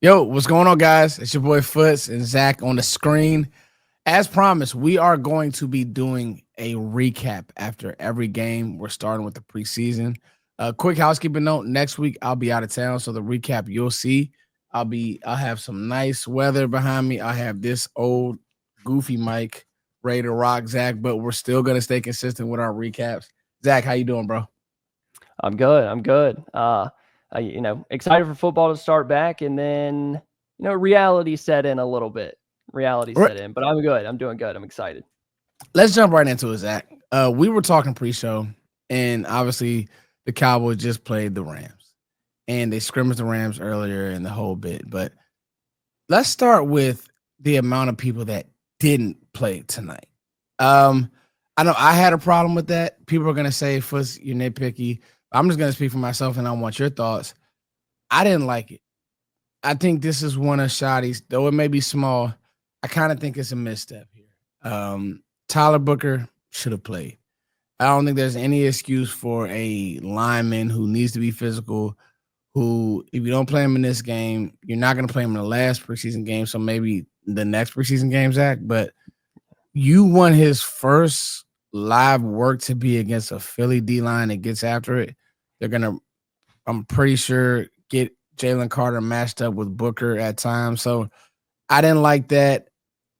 Yo, what's going on, guys? It's your boy Foots and Zach on the screen. As promised, we are going to be doing a recap after every game. We're starting with the preseason. Quick housekeeping note: next week I'll be out of town, so the recap you'll see. I'll have some nice weather behind me. I have this old goofy mic ready to rock, Zach, but we're still gonna stay consistent with our recaps. Zach, how you doing, bro? I'm good. I'm good. Excited for football to start back, and then reality set in a little bit. Reality set in, but I'm good. I'm doing good. I'm excited. Let's jump right into it, Zach. We were talking pre-show, and obviously the Cowboys just played the Rams, and they scrimmaged the Rams earlier in the whole bit. But let's start with the amount of people that didn't play tonight. I know I had a problem with that. People are gonna say, "Fuss, you're nitpicky." I'm just gonna speak for myself, and I want your thoughts. I didn't like it. I think this is one of Shotty's, though it may be small. I kind of think it's a misstep here. Tyler Booker should have played. I don't think there's any excuse for a lineman who needs to be physical, who, if you don't play him in this game, you're not going to play him in the last preseason game, so maybe the next preseason game, Zach. But you want his first live work to be against a Philly D-line that gets after it. They're going to, I'm pretty sure, get Jalen Carter matched up with Booker at times. So I didn't like that.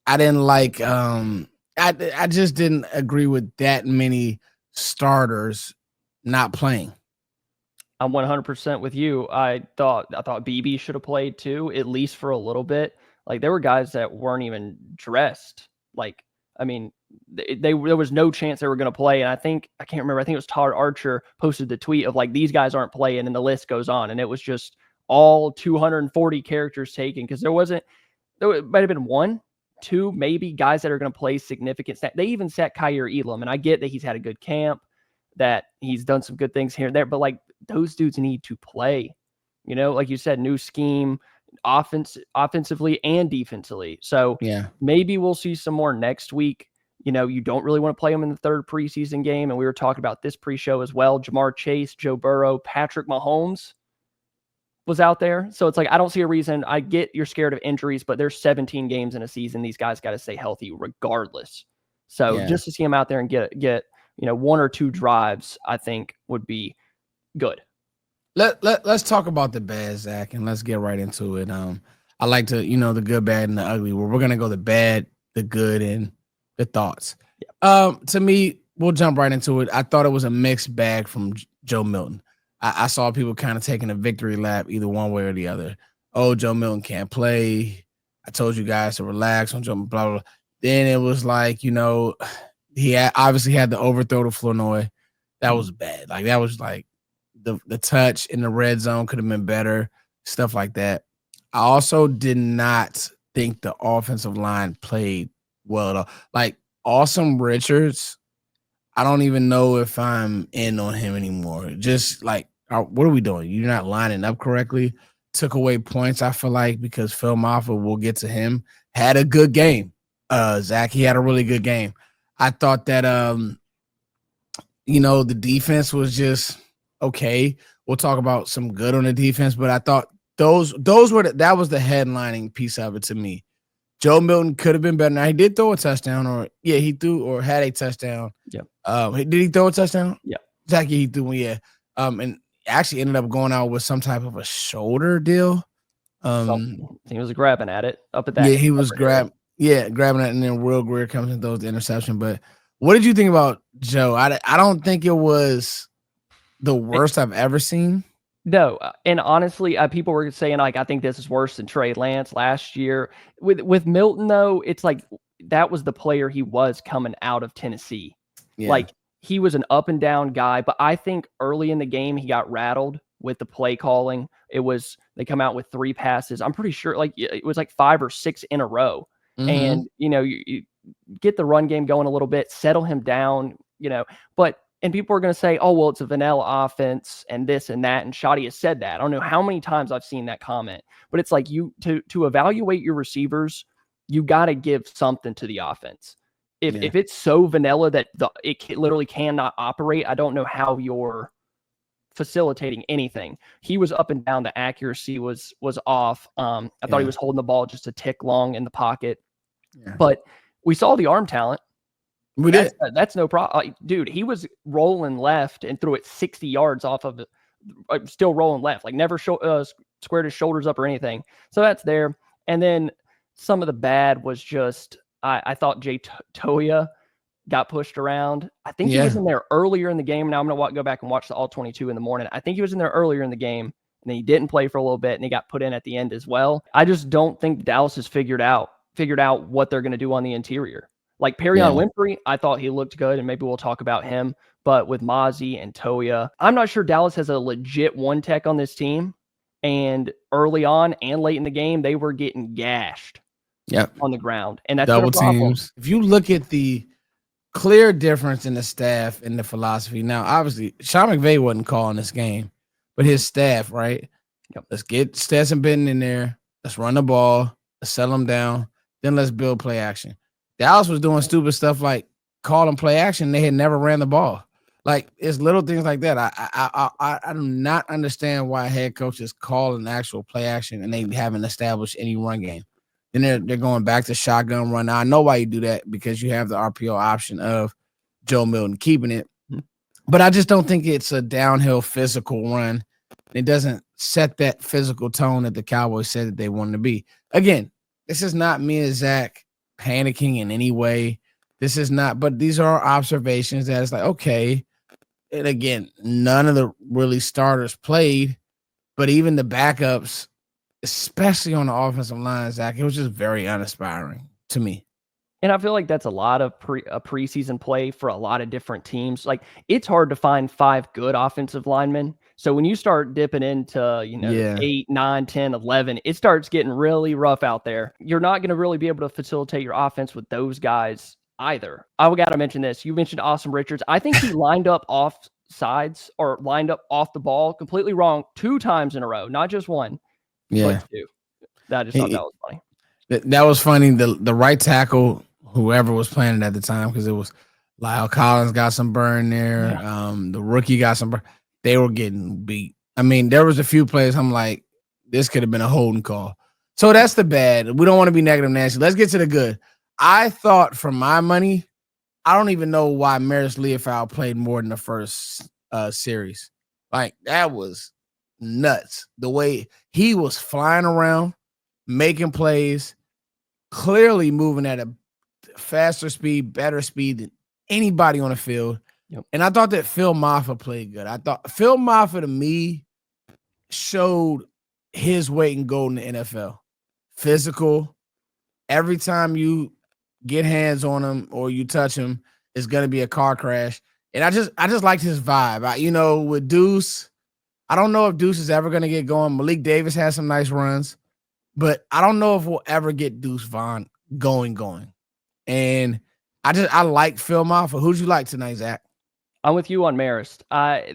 I didn't like I just didn't agree with that many starters not playing. I'm 100% with you. I thought BB should have played too, at least for a little bit. Like, there were guys that weren't even dressed. Like, I mean, there was no chance they were going to play. And I can't remember. I think it was Todd Archer posted the tweet of like, these guys aren't playing, and the list goes on. And it was just all 240 characters taken, because there might have been one, two, maybe guys that are going to play significant. They even sat Kyer Elam, and I get that he's had a good camp, that he's done some good things here and there, but like, those dudes need to play. Like you said, new scheme, offensively and defensively. So yeah, maybe we'll see some more next week. You don't really want to play them in the third preseason game. And we were talking about this pre-show as well. Jamar Chase, Joe Burrow, Patrick Mahomes was out there. So it's like, I don't see a reason. I get you're scared of injuries, but there's 17 games in a season. These guys got to stay healthy regardless. So just to see them out there and get one or two drives, I think would be good. Let's talk about the bad, Zach, and let's get right into it. I like to, the good, bad, and the ugly. Well, we're gonna go the bad, the good, and the thoughts. Yeah. To me, we'll jump right into it. I thought it was a mixed bag from Joe Milton. I saw people kind of taking a victory lap either one way or the other. Oh, Joe Milton can't play. I told you guys to relax on Joe, blah, blah, blah. Then it was like, he obviously had the overthrow to Flournoy. That was bad. Like, that was like the touch in the red zone could have been better, stuff like that. I also did not think the offensive line played well at all. Like, Awesome Richards, I don't even know if I'm in on him anymore. Just like, what are we doing? You're not lining up correctly. Took away points, I feel like, because Phil Maffa, we'll get to him, had a good game. Zach, he had a really good game. I thought that, the defense was just okay. We'll talk about some good on the defense, but I thought that was the headlining piece of it to me. Joe Milton could have been better. Now, he did throw a touchdown, he threw or had a touchdown. Yeah. Did he throw a touchdown? Yeah. Exactly, he threw one, yeah. And actually ended up going out with some type of a shoulder deal. He was grabbing at it up at that. Yeah, he was grabbing it, and then Will Greer comes and throws the interception. But what did you think about Joe? I don't think it was the worst I've ever seen. No, and honestly, people were saying, like, I think this is worse than Trey Lance last year. With Milton, though, it's like that was the player he was coming out of Tennessee. Yeah. Like, he was an up and down guy, but I think early in the game he got rattled with the play calling. They come out with 3 passes. I'm pretty sure it was like 5 or 6 in a row. Mm-hmm. And you get the run game going a little bit, settle him down, and people are going to say, oh, well, it's a vanilla offense and this and that. And Shotty has said that. I don't know how many times I've seen that comment, but it's like to evaluate your receivers, you got to give something to the offense. If it's so vanilla that it literally cannot operate, I don't know how you're facilitating anything. He was up and down. The accuracy was off. I thought he was holding the ball just a tick long in the pocket. Yeah. But we saw the arm talent. We did. That's no problem. Dude, he was rolling left and threw it 60 yards off of it, still rolling left, like never squared his shoulders up or anything. So that's there. And then some of the bad was just, I thought Jay Toya got pushed around. I think he was in there earlier in the game. Now I'm going to go back and watch the all 22 in the morning. I think he was in there earlier in the game, and then he didn't play for a little bit, and he got put in at the end as well. I just don't think Dallas has figured out what they're going to do on the interior. Like Perion Winfrey, I thought he looked good, and maybe we'll talk about him. But with Mozzie and Toya, I'm not sure Dallas has a legit one tech on this team. And early on and late in the game, they were getting gashed on the ground. And that's double teams. If you look at the clear difference in the staff and the philosophy. Now, obviously, Sean McVay wasn't calling this game, but his staff, right? Let's get Stetson Bennett in there. Let's run the ball. Let's settle them down. Then let's build play action. Dallas was doing stupid stuff like calling play action. They had never ran the ball. Like, it's little things like that. I do not understand why head coaches call an actual play action and they haven't established any run game. Then they're going back to shotgun run. Now, I know why you do that, because you have the RPO option of Joe Milton keeping it. But I just don't think it's a downhill physical run. It doesn't set that physical tone that the Cowboys said that they wanted to be. Again, this is not me and Zach panicking in any way. This is not, but these are observations that it's like, okay. And again, none of the really starters played, but even the backups, especially on the offensive line, Zach, it was just very uninspiring to me. And I feel like that's a lot of preseason play for a lot of different teams. Like, it's hard to find 5 good offensive linemen. So when you start dipping into, 8, 9, 10, 11, it starts getting really rough out there. You're not going to really be able to facilitate your offense with those guys either. I got to mention this. You mentioned Austin Richards. I think he lined up off sides or lined up off the ball completely wrong 2 times in a row, not just one. Yeah. I just thought that was funny. That was funny. The right tackle, whoever was playing it at the time, because it was Lyle Collins got some burn there. Yeah. The rookie got some burn. They were getting beat. I mean, there was a few plays I'm like, this could have been a holding call. So that's the bad. We don't want to be negative Nancy. Let's get to the good. I thought, for my money, I don't even know why Maris Leofow played more than the first series. Like, that was nuts. The way he was flying around, making plays, clearly moving at a faster speed, better speed than anybody on the field. Yep. And I thought that Phil Maffa played good. I thought Phil Maffa, to me, showed his weight in gold in the NFL. Physical. Every time you get hands on him or you touch him, it's going to be a car crash. And I just liked his vibe. With Deuce, I don't know if Deuce is ever going to get going. Malik Davis has some nice runs, but I don't know if we'll ever get Deuce Vaughn going. And I like Phil Maffa. Who'd you like tonight, Zach? I'm with you on Marist.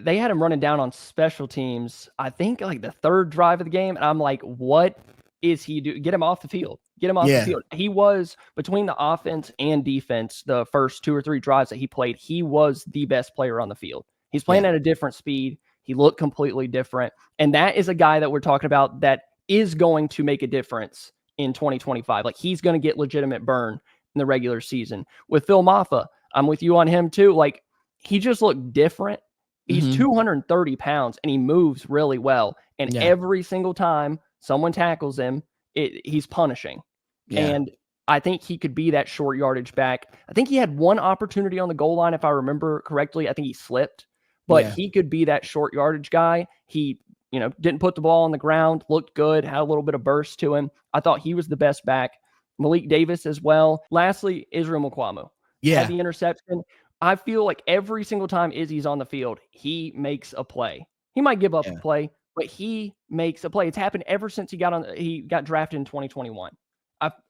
They had him running down on special teams, I think like the 3rd drive of the game. And I'm like, what is he doing? Get him off the field. Get him off the field. He was, between the offense and defense, the first 2 or 3 drives that he played, he was the best player on the field. He's playing at a different speed. He looked completely different. And that is a guy that we're talking about that is going to make a difference in 2025. Like, he's going to get legitimate burn in the regular season. With Phil Maffa, I'm with you on him too. Like, he just looked different. He's 230 pounds and he moves really well. And every single time someone tackles him, he's punishing. Yeah. And I think he could be that short yardage back. I think he had one opportunity on the goal line, if I remember correctly. I think he slipped, but he could be that short yardage guy. He, didn't put the ball on the ground, looked good, had a little bit of burst to him. I thought he was the best back. Malik Davis as well. Lastly, Israel Mukuamu. Had the interception. I feel like every single time Izzy's on the field, he makes a play. He might give up a play, but he makes a play. It's happened ever since he got drafted in 2021.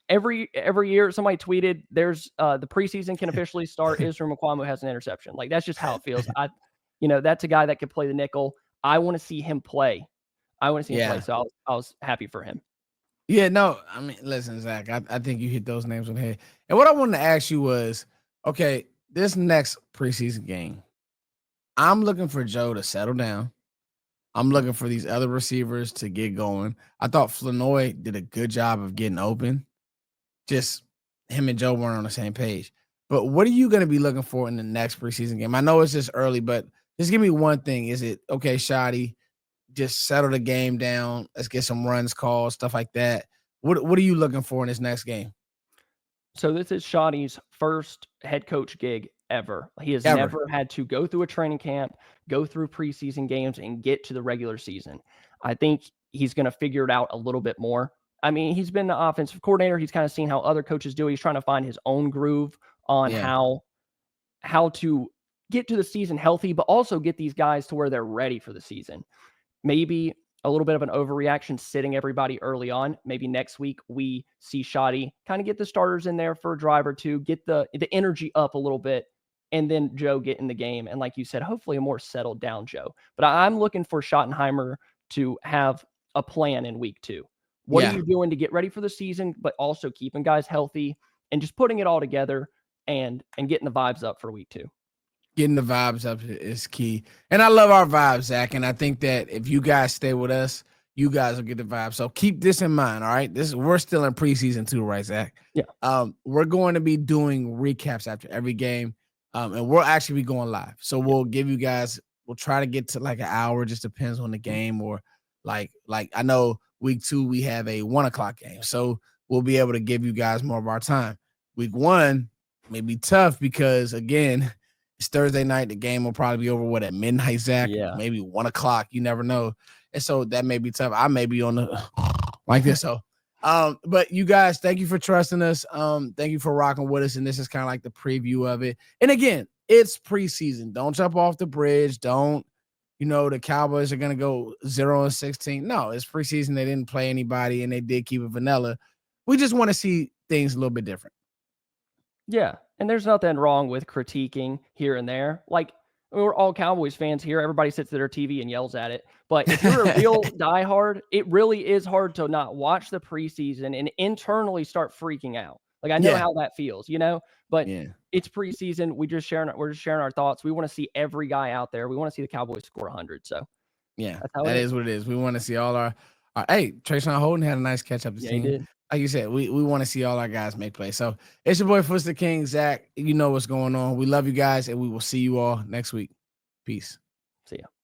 Every year, somebody tweeted, "There's the preseason can officially start. Israel Mukuamu has an interception." Like, that's just how it feels. That's a guy that could play the nickel. I want to see him play. So I was happy for him. Yeah, no, I mean, listen, Zach, I think you hit those names on the head. And what I wanted to ask you was, okay, this next preseason game, I'm looking for Joe to settle down. I'm looking for these other receivers to get going. I thought Flanoy did a good job of getting open. Just him and Joe weren't on the same page. But what are you going to be looking for in the next preseason game? I know it's just early, but just give me one thing. Is it okay, Shoddy? Just settle the game down. Let's get some runs called, stuff like that. What are you looking for in this next game? So this is Shoddy's first head coach gig ever. He has Ever. never had to go through a training camp, go through preseason games, and get to the regular season. I think he's going to figure it out a little bit more. I mean, he's been the offensive coordinator. He's kind of seen how other coaches do it. He's trying to find his own groove on how to get to the season healthy, but also get these guys to where they're ready for the season. Maybe a little bit of an overreaction sitting everybody early on. Maybe next week we see Shoddy kind of get the starters in there for a drive or two, get the energy up a little bit, and then Joe get in the game. And like you said, hopefully a more settled down Joe. But I'm looking for Schottenheimer to have a plan in week 2. What are you doing to get ready for the season, but also keeping guys healthy and just putting it all together and getting the vibes up for week 2? Getting the vibes up is key. And I love our vibes, Zach. And I think that if you guys stay with us, you guys will get the vibe. So keep this in mind, all right? We're still in preseason too, right, Zach? Yeah. We're going to be doing recaps after every game. And we'll actually be going live. So we'll give you guys, we'll try to get to like an hour, just depends on the game. Or like I know week 2, we have a 1:00 game. So we'll be able to give you guys more of our time. Week 1 may be tough because, again, it's Thursday night. The game will probably be over, at midnight, Zach? Yeah. Maybe 1:00. You never know. And so that may be tough. I may be on the like this. So, but you guys, thank you for trusting us. Thank you for rocking with us. And this is kind of like the preview of it. And again, it's preseason. Don't jump off the bridge. Don't, the Cowboys are going to go 0-16. No, it's preseason. They didn't play anybody and they did keep it vanilla. We just want to see things a little bit different. Yeah. And there's nothing wrong with critiquing here and there. Like, we're all Cowboys fans here. Everybody sits at their TV and yells at it. But if you're a real diehard, it really is hard to not watch the preseason and internally start freaking out. Like, I know how that feels, but it's preseason. We're just sharing our thoughts. We want to see every guy out there. We want to see the Cowboys score 100. So that is what it is. We want to see all our hey, Trayshawn Holden had a nice catch up the team. He did. Like you said, we want to see all our guys make plays. So it's your boy Footster King, Zach. You know what's going on. We love you guys, and we will see you all next week. Peace. See ya.